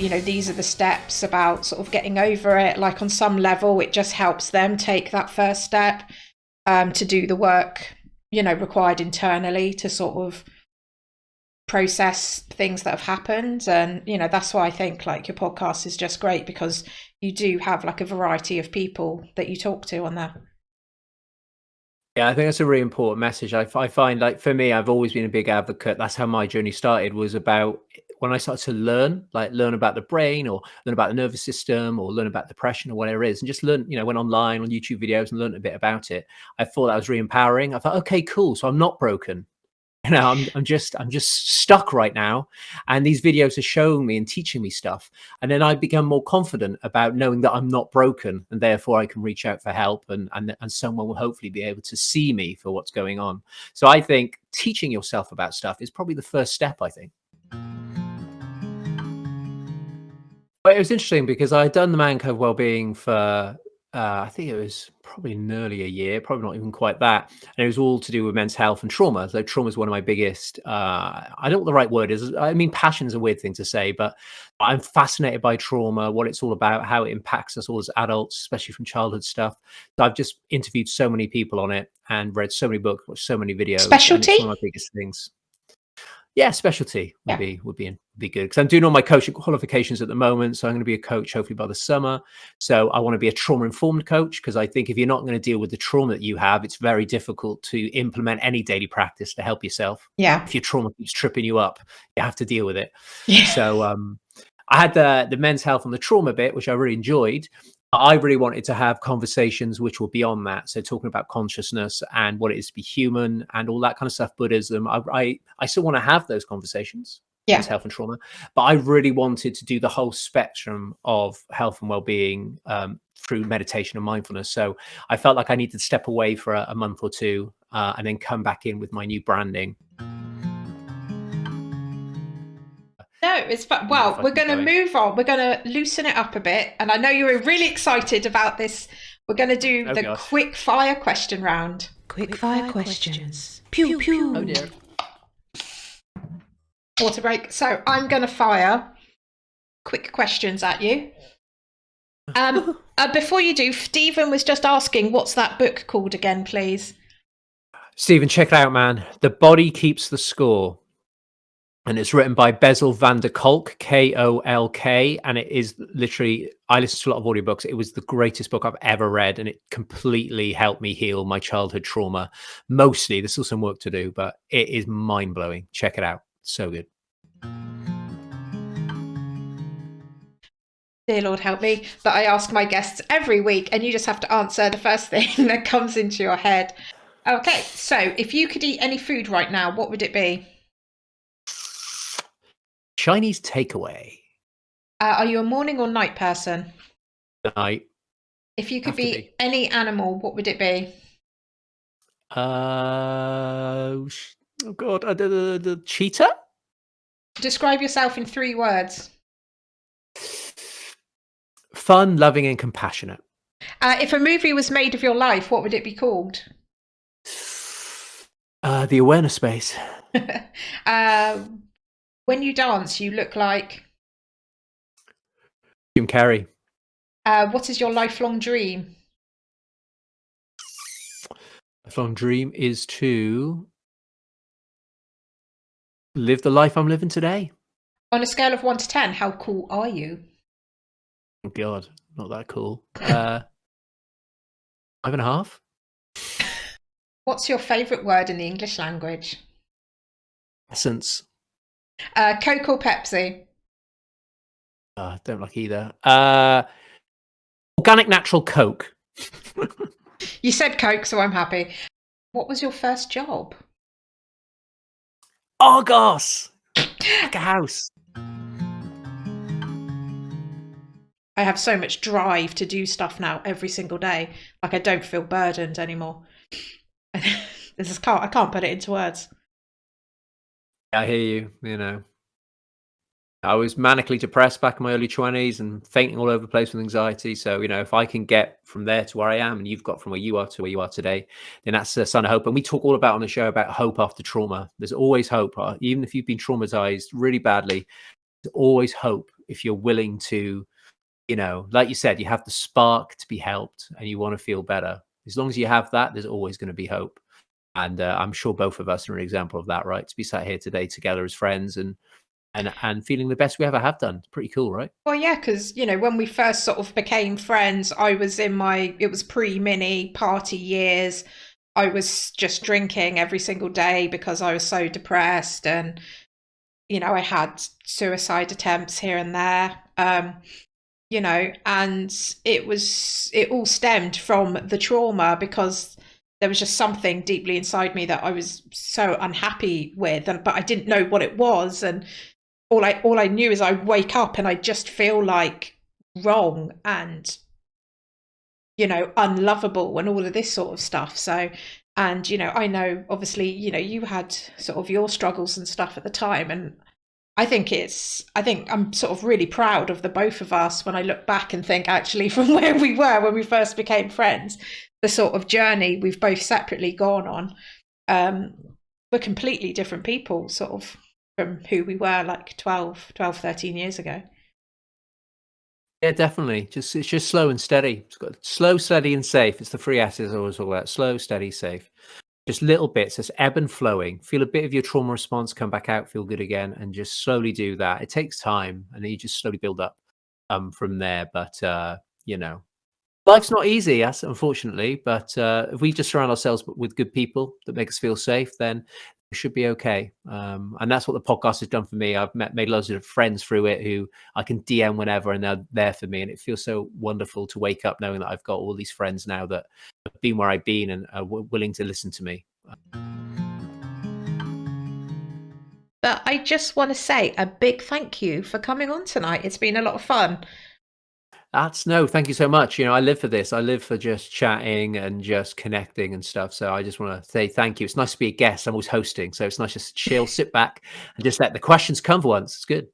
these are the steps about sort of getting over it. Like on some level, it just helps them take that first step to do the work, required internally to sort of process things that have happened. And, that's why I think like your podcast is just great, because you do have like a variety of people that you talk to on there. Yeah, I think that's a really important message. I find, like, for me, I've always been a big advocate. That's how my journey started, was about when I started to learn about the brain, or learn about the nervous system, or learn about depression, or whatever it is, and just learn, went online on YouTube videos and learned a bit about it. I thought that was really empowering. I thought, okay, cool. So I'm not broken. I'm just stuck right now, and these videos are showing me and teaching me stuff, and then I become more confident about knowing that I'm not broken, and therefore I can reach out for help, and someone will hopefully be able to see me for what's going on. So I think teaching yourself about stuff is probably the first step, I think. But it was interesting because I had done the Man Cove Wellbeing for I think it was probably nearly a year, probably not even quite that. And it was all to do with men's health and trauma. So trauma is one of my biggest, I don't know what the right word is. I mean, passion is a weird thing to say, but I'm fascinated by trauma, what it's all about, how it impacts us all as adults, especially from childhood stuff. So I've just interviewed so many people on it and read so many books, watched so many videos. Specialty? And it's one of my biggest things. Yeah, specialty would be good, because I'm doing all my coaching qualifications at the moment. So I'm going to be a coach hopefully by the summer. So I want to be a trauma informed coach, because I think if you're not going to deal with the trauma that you have, it's very difficult to implement any daily practice to help yourself. Yeah. If your trauma keeps tripping you up, you have to deal with it. Yeah. So I had the men's health and the trauma bit, which I really enjoyed. I really wanted to have conversations which were beyond that. So talking about consciousness and what it is to be human and all that kind of stuff, Buddhism. I still want to have those conversations, men's health and trauma, but I really wanted to do the whole spectrum of health and well-being through meditation and mindfulness. So I felt like I needed to step away for a month or two and then come back in with my new branding. No, it's fun. Well, we're going to move on. We're going to loosen it up a bit. And I know you were really excited about this. We're going to do the quick fire question round. Quick fire questions. Pew, pew. Oh, dear. Water break. So I'm going to fire quick questions at you. Before you do, Stephen was just asking, what's that book called again, please? Stephen, check it out, man. The Body Keeps the Score. And it's written by Bessel van der Kolk, Kolk. And it is literally, I listen to a lot of audiobooks. It was the greatest book I've ever read. And it completely helped me heal my childhood trauma. Mostly, there's still some work to do, but it is mind blowing. Check it out. So good. Dear Lord, help me. But I ask my guests every week, and you just have to answer the first thing that comes into your head. Okay, so if you could eat any food right now, what would it be? Chinese takeaway. Are you a morning or night person? Night. If you could be any animal, what would it be? Oh God, the cheetah. Describe yourself in 3 words. Fun, loving, and compassionate. If a movie was made of your life, what would it be called? The awareness space. When you dance, you look like Jim Carrey. What is your lifelong dream? Lifelong dream is to live the life I'm living today. On a scale of 1 to 10, how cool are you? Oh God, not that cool. 5.5. What's your favourite word in the English language? Essence. Coke or Pepsi? Don't like either. Organic natural Coke. You said Coke, so I'm happy. What was your first job? Argos. Like a house. I have so much drive to do stuff now every single day. Like I don't feel burdened anymore. I can't put it into words. I hear you. You know, I was manically depressed back in my early 20s and fainting all over the place with anxiety. So, you know, if I can get from there to where I am, and you've got from where you are to where you are today, then that's a sign of hope. And we talk all about on the show about hope after trauma. There's always hope. Even if you've been traumatized really badly, there's always hope if you're willing to, like you said, you have the spark to be helped and you want to feel better. As long as you have that, there's always going to be hope. And I'm sure both of us are an example of that, right? To be sat here today together as friends and feeling the best we ever have done. It's pretty cool, right? Well, yeah, because, when we first sort of became friends, I was it was pre-mini party years. I was just drinking every single day because I was so depressed, and, I had suicide attempts here and there. And it all stemmed from the trauma, because there was just something deeply inside me that I was so unhappy with, but I didn't know what it was. And all I knew is I wake up and I just feel like wrong and, unlovable and all of this sort of stuff. So, and, I know obviously, you had sort of your struggles and stuff at the time. And I think I'm sort of really proud of the both of us when I look back and think, actually, from where we were when we first became friends, the sort of journey we've both separately gone on. We're completely different people, sort of, from who we were like 13 years ago. Yeah, definitely. It's just slow and steady. It's got slow, steady, and safe. It's the three S's I always talk about: slow, steady, safe. Just little bits, just ebb and flowing. Feel a bit of your trauma response, come back out, feel good again, and just slowly do that. It takes time, and then you just slowly build up from there. But life's not easy, yes, unfortunately. But if we just surround ourselves with good people that make us feel safe, then we should be okay. And that's what the podcast has done for me. I've made loads of friends through it who I can DM whenever, and they're there for me. And it feels so wonderful to wake up knowing that I've got all these friends now that have been where I've been and are willing to listen to me. But I just want to say a big thank you for coming on tonight. It's been a lot of fun. Thank you so much. I live for this. I live for just chatting and just connecting and stuff. So I just want to say thank you. It's nice to be a guest. I'm always hosting. So it's nice just to chill, sit back and just let the questions come for once. It's good.